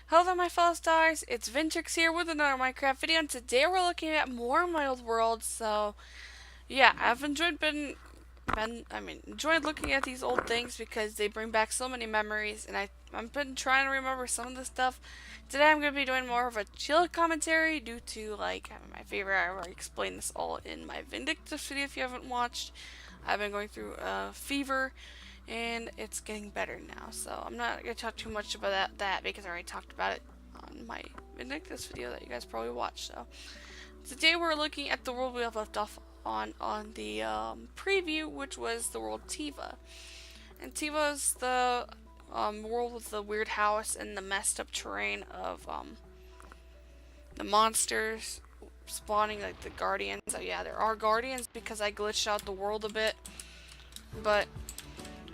Hello there, my fellow stars. It's Vintrix here with another Minecraft video, and today we're looking at more of my old world. So, yeah, I've enjoyed looking at these old things because they bring back so many memories, and I've been trying to remember some of the stuff. Today I'm going to be doing more of a chill commentary due to, like, my favorite. I already explained this all in my Vindictus video if you haven't watched. I've been going through a fever and it's getting better now. So I'm not going to talk too much about that because I already talked about it on my Vindictus video that you guys probably watched. So today we're looking at the world we have left off on the preview, which was the world Tiva. And Tiva is the world with the weird house and the messed up terrain of the monsters spawning, like the guardians. So yeah, there are guardians because I glitched out the world a bit, but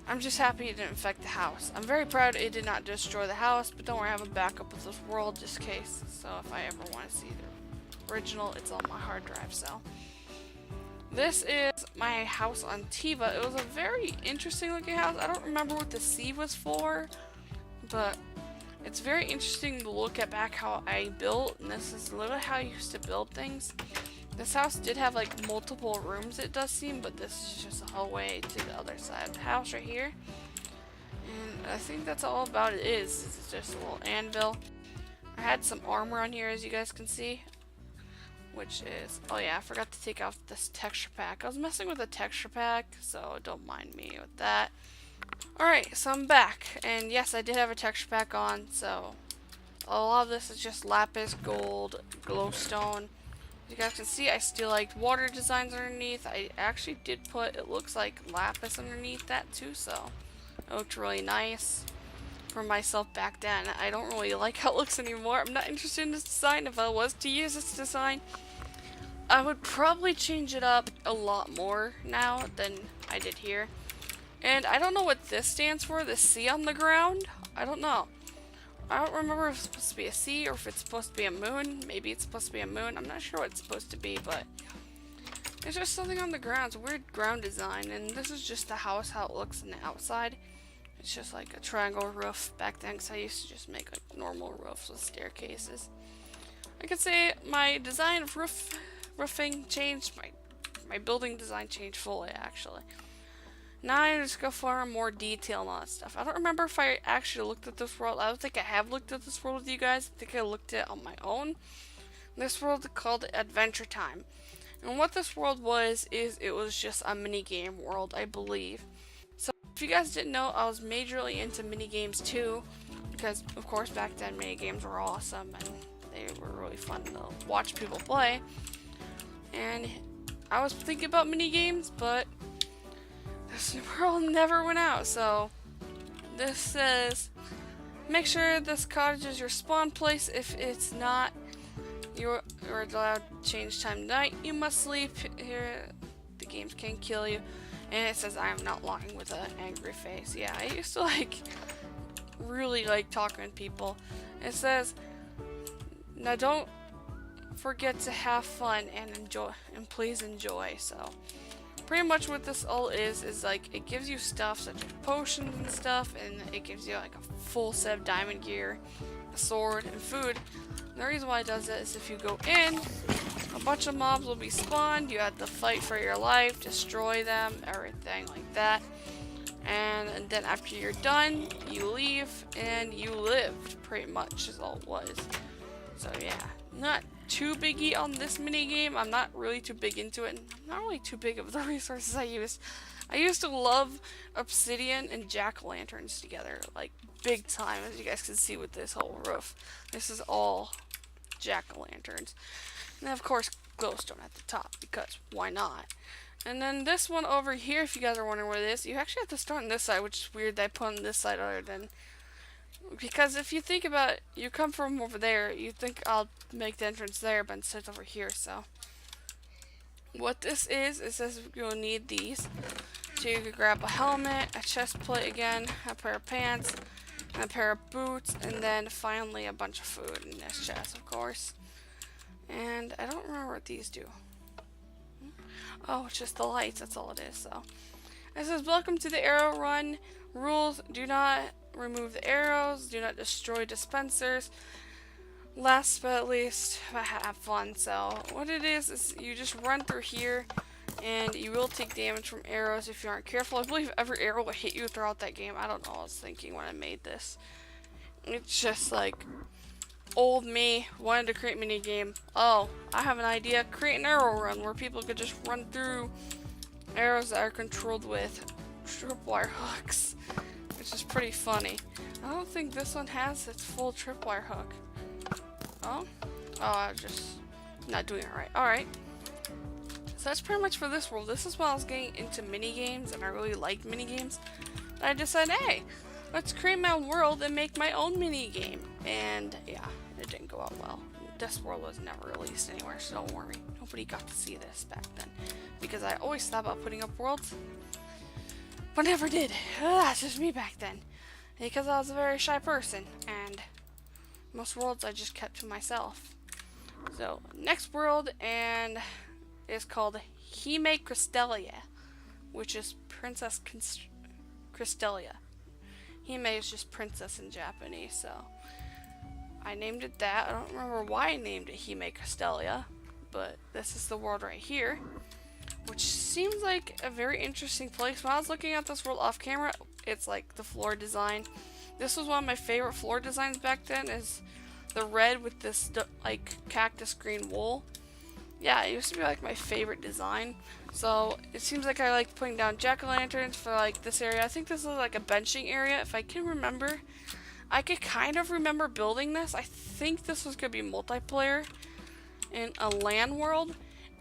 I'm just happy it didn't affect the house. I'm very proud it did not destroy the house, but don't worry, I have a backup of this world just in case. So if I ever want to see the original, it's on my hard drive. So this is my house on Tiva. It was a very interesting looking house. I don't remember what the C was for, but it's very interesting to look at back how I built, and this is literally how I used to build things. This house did have like multiple rooms, it does seem, but this is just a hallway to the other side of the house right here. And I think that's all about it is. It's just a little anvil. I had some armor on here, as you guys can see, which is, oh yeah, I forgot to take off this texture pack. I was messing with the texture pack, so don't mind me with that. Alright, so I'm back, and yes, I did have a texture pack on, so a lot of this is just lapis, gold, glowstone. You guys can see I still liked water designs underneath. I actually did put, it looks like lapis underneath that too, so it looked really nice for myself back then. I don't really like how it looks anymore. I'm not interested in this design. If I was to use this design, I would probably change it up a lot more now than I did here. And I don't know what this stands for, the C on the ground. I don't know. I don't remember if it's supposed to be a sea or if it's supposed to be a moon. Maybe it's supposed to be a moon. I'm not sure what it's supposed to be, but it's just something on the ground. It's a weird ground design, and this is just the house, how it looks on the outside. It's just like a triangle roof back then, because I used to just make like normal roofs with staircases. I could say my design of roofing changed. My building design changed fully, actually. Now I just go for more detail and all that stuff. I don't remember if I actually looked at this world. I don't think I have looked at this world with you guys. I think I looked at it on my own. This world is called Adventure Time. And what this world was, is it was just a mini game world, I believe. So if you guys didn't know, I was majorly into mini games too. Because, of course, back then mini games were awesome and they were really fun to watch people play. And I was thinking about mini games, but this world never went out, so this says make sure this cottage is your spawn place. If it's not, you're allowed to change time to night. You must sleep here. The games can kill you. And it says I am not lying with an angry face. Yeah, I used to really like talking to people. It says now don't forget to have fun and enjoy, and please enjoy. So pretty much what this all is like it gives you stuff such as potions and stuff, and it gives you like a full set of diamond gear, a sword, and food. And the reason why it does that is if you go in, a bunch of mobs will be spawned, you have to fight for your life, destroy them, everything like that. And then after you're done, you leave, and you lived, pretty much is all it was. So yeah, not too biggy on this mini game. I'm not really too big into it, and I'm not really too big of the resources I use. I used to love obsidian and jack-o'-lanterns together, like big time, as you guys can see with this whole roof. This is all jack-o'-lanterns. And then of course glowstone at the top, because why not? And then this one over here, if you guys are wondering where it is, you actually have to start on this side, which is weird that I put on this side other than, because if you think about it, you come from over there, you think I'll make the entrance there, but instead it's over here. So what this is, it says you'll need these. So you can grab a helmet, a chest plate again, a pair of pants, and a pair of boots, and then finally a bunch of food in this chest, of course. And I don't remember what these do. Oh, it's just the lights, that's all it is. So it says welcome to the arrow run. Rules: do not remove the arrows. Do not destroy dispensers. Last but not least, have fun. So what it is you just run through here, and you will take damage from arrows if you aren't careful. I believe every arrow will hit you throughout that game. I don't know what I was thinking when I made this. It's just like old me wanted to create a mini game. Oh, I have an idea. Create an arrow run where people could just run through arrows that are controlled with tripwire hooks, which is pretty funny. I don't think this one has its full tripwire hook. Oh, I just not doing it right. Alright. So that's pretty much for this world. This is when I was getting into mini games, and I really liked mini games. And I decided, hey, let's create my own world and make my own mini game. And yeah, it didn't go out well. This world was never released anywhere, so don't worry. Nobody got to see this back then. Because I always thought about putting up worlds, but never did. That's just me back then. Because I was a very shy person, and most worlds I just kept to myself. So, next world, and is called Hime Cristelia, which is Princess Cristelia. Hime is just princess in Japanese, so I named it that. I don't remember why I named it Hime Cristelia, but this is the world right here, which seems like a very interesting place. When I was looking at this world off camera, it's like the floor design. This was one of my favorite floor designs back then, is the red with this like cactus green wool. Yeah, it used to be like my favorite design. So it seems like I like putting down jack-o'-lanterns for like this area. I think this is like a benching area, if I can remember. I could kind of remember building this. I think this was gonna be multiplayer in a LAN world.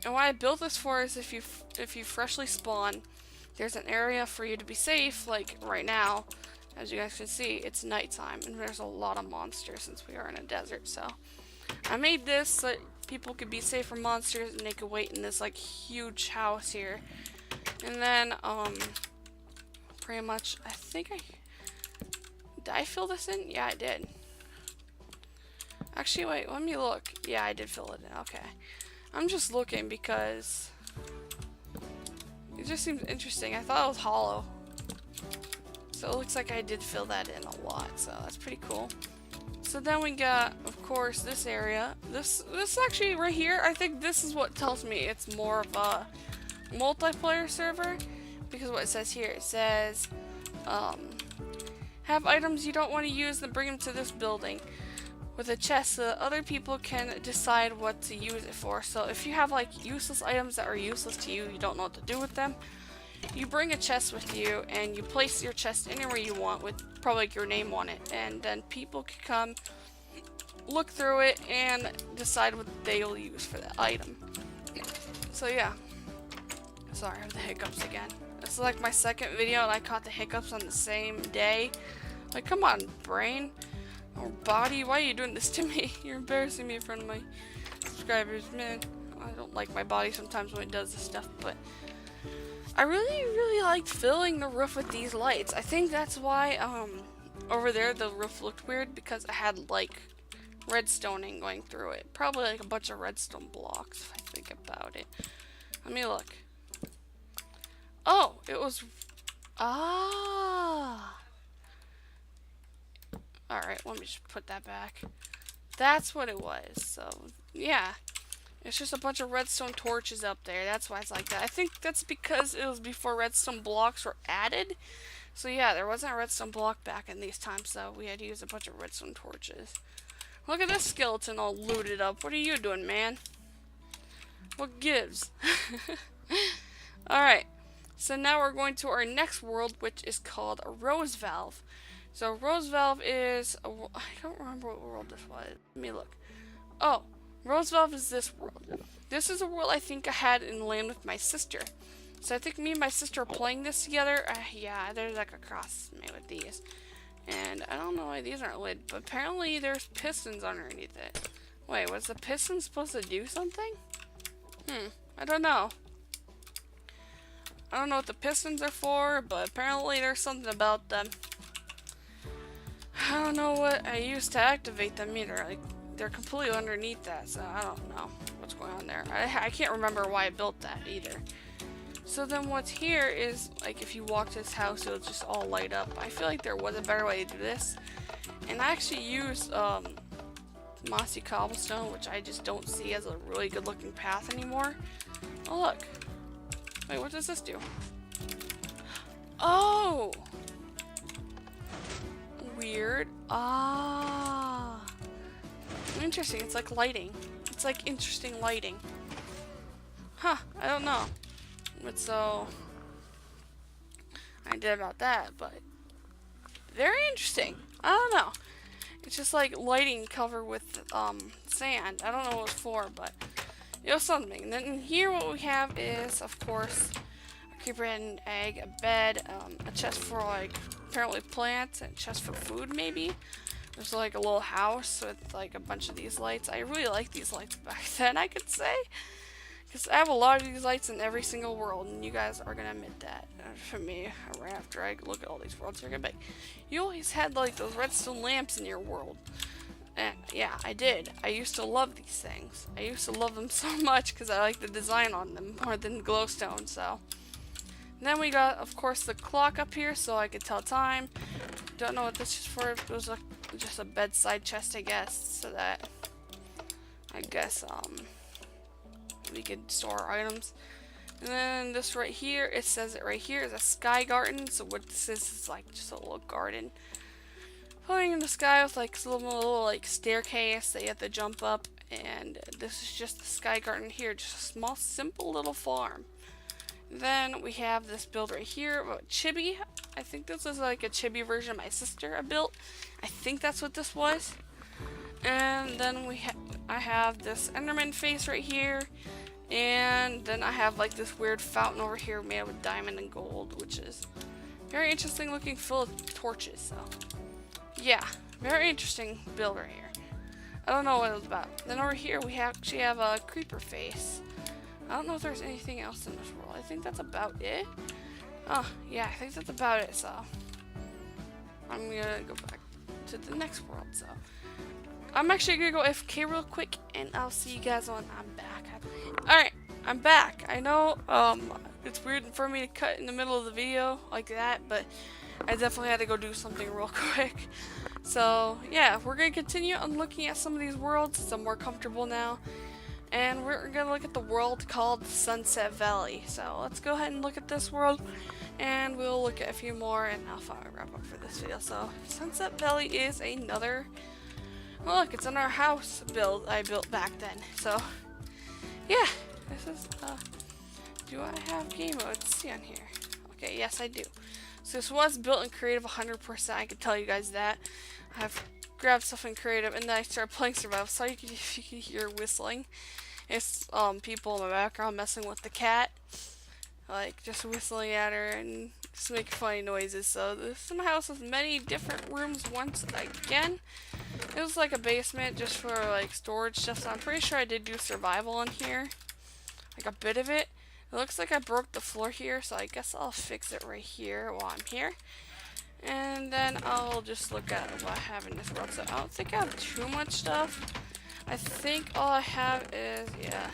And what I built this for is if you freshly spawn, there's an area for you to be safe. Like right now, as you guys can see, it's nighttime and there's a lot of monsters since we are in a desert. So I made this so that people could be safe from monsters and they could wait in this like huge house here. And then pretty much did I fill this in? Yeah, I did. Actually, wait, let me look. Yeah, I did fill it in. Okay. I'm just looking because it just seems interesting. I thought it was hollow. So it looks like I did fill that in a lot, so that's pretty cool. So then we got, of course, this area. This actually right here, I think this is what tells me it's more of a multiplayer server, because what it says here, it says, have items you don't want to use, then bring them to this building with a chest so that other people can decide what to use it for. So if you have like useless items that are useless to you, you don't know what to do with them, you bring a chest with you and you place your chest anywhere you want with probably like your name on it, and then people can come look through it and decide what they'll use for that item. So yeah, sorry, I have the hiccups again. This is like my second video and I caught the hiccups on the same day. Like, come on, brain or body, why are you doing this to me? You're embarrassing me in front of my subscribers, man. I don't like my body sometimes when it does this stuff, but I really liked filling the roof with these lights. I think that's why over there the roof looked weird, because I had like redstoning going through it. Probably like a bunch of redstone blocks if I think about it. Let me look. Oh, it was alright, let me just put that back. That's what it was. So yeah, it's just a bunch of redstone torches up there. That's why it's like that. I think that's because it was before redstone blocks were added. So yeah, there wasn't a redstone block back in these times, so we had to use a bunch of redstone torches. Look at this skeleton all looted up. What are you doing, man? What gives? Alright, so now we're going to our next world, which is called Rose Valve. So Rose Valve is I don't remember what world this was. Let me look. Oh, Rose Valve is this world. This is a world I think I had in LAN with my sister. So I think me and my sister are playing this together. Yeah, there's like a cross made with these. And I don't know why these aren't lit, but apparently there's pistons underneath it. Wait, was the piston supposed to do something? I don't know. I don't know what the pistons are for, but apparently there's something about them. I don't know what I used to activate them either. Like, they're completely underneath that, so I don't know what's going on there. I can't remember why I built that either. So then what's here is, like, if you walk to this house, it'll just all light up. I feel like there was a better way to do this. And I actually used, mossy cobblestone, which I just don't see as a really good looking path anymore. Oh, look. Wait, what does this do? Oh! Weird. Ah. Interesting. It's like lighting. It's like interesting lighting. Huh. I don't know. But so I did about that, but very interesting. I don't know. It's just like lighting covered with sand. I don't know what it's for, but it was something. And then here what we have is, of course, a creeper and an egg, a bed, a chest for like apparently plants, and a chest for food maybe. There's like a little house with like a bunch of these lights. I really like these lights back then, I could say. Because I have a lot of these lights in every single world, and you guys are going to admit that. For me, right after I look at all these worlds, you're going to be like, you always had like those redstone lamps in your world. And yeah, I did. I used to love these things. I used to love them so much because I like the design on them more than glowstone, so. And then we got, of course, the clock up here so I could tell time. Don't know what this is for. It was just a bedside chest, I guess, so that, I guess, we could store our items. And then this right here, it says it right here is a sky garden. So what this is like just a little garden floating in the sky with like a little like staircase that you have to jump up. And this is just the sky garden here, just a small simple little farm. Then we have this build right here about chibi. I think this is like a chibi version my sister built. I think that's what this was. And then I have this Enderman face right here. And then I have like this weird fountain over here made with diamond and gold, which is very interesting looking, full of torches. So yeah, very interesting build right here. I don't know what it was about. Then over here we actually have a creeper face. I don't know if there's anything else in this world. I think that's about it. Oh yeah, I think that's about it. So I'm gonna go back to the next world. So I'm actually gonna go AFK real quick, and I'll see you guys when I'm back. Alright, I'm back. I know it's weird for me to cut in the middle of the video like that, but I definitely had to go do something real quick. So yeah, we're gonna continue on looking at some of these worlds since I'm more comfortable now. And we're gonna look at the world called Sunset Valley. So let's go ahead and look at this world, and we'll look at a few more, and I'll finally wrap up for this video. So Sunset Valley is another, oh, look, it's in our house build I built back then. So yeah, this is, do I have game mode? Let's see on here. Okay, yes I do. So this was built in creative 100%, I can tell you guys that. I've grabbed stuff in creative, and then I started playing survival. Sorry if you can hear whistling. It's, people in my background messing with the cat. Like, just whistling at her and just making funny noises. So this is my house with many different rooms once again. It was like a basement just for like storage stuff, so I'm pretty sure I did do survival in here. Like a bit of it. It looks like I broke the floor here, so I guess I'll fix it right here while I'm here. And then I'll just look at what I have in this world. So I don't think I have too much stuff. I think all I have is, yeah,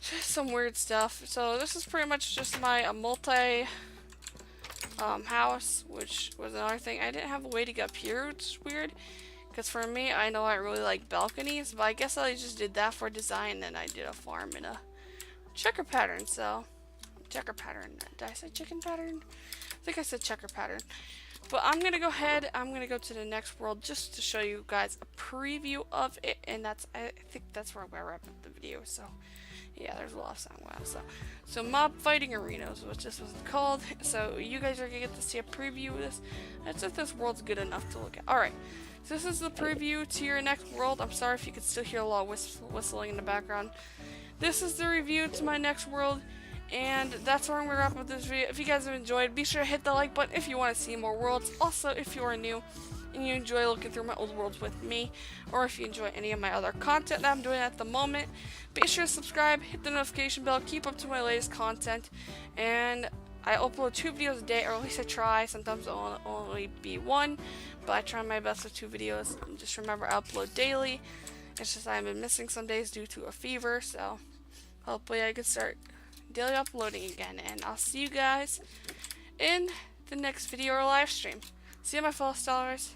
just some weird stuff. So this is pretty much just my multi house, which was another thing. I didn't have a way to get up here, which is weird. Because for me, I know I really like balconies, but I guess I just did that for design, and I did a farm in a checker pattern. So, checker pattern. Did I say chicken pattern? I think I said checker pattern. But I'm going to go ahead, I'm going to go to the next world just to show you guys a preview of it, and that's, I think that's where I'm going to wrap up the video. So, yeah, there's a lot of sound. Wow. So mob fighting arenas, which this was called. So you guys are gonna get to see a preview of this. That's if this world's good enough to look at. Alright, so this is the preview to your next world. I'm sorry if you could still hear a lot of whistling in the background. This is the review to my next world, and that's where I'm gonna wrap up this video. If you guys have enjoyed, be sure to hit the like button if you want to see more worlds. Also, if you are new and you enjoy looking through my old worlds with me, or if you enjoy any of my other content that I'm doing at the moment, be sure to subscribe, hit the notification bell, keep up to my latest content, and I upload 2 videos a day, or at least I try. Sometimes it'll only be 1, but I try my best with 2 videos. And just remember, I upload daily. It's just I've been missing some days due to a fever, so hopefully I can start daily uploading again, and I'll see you guys in the next video or live stream. See you, my fellow stellars.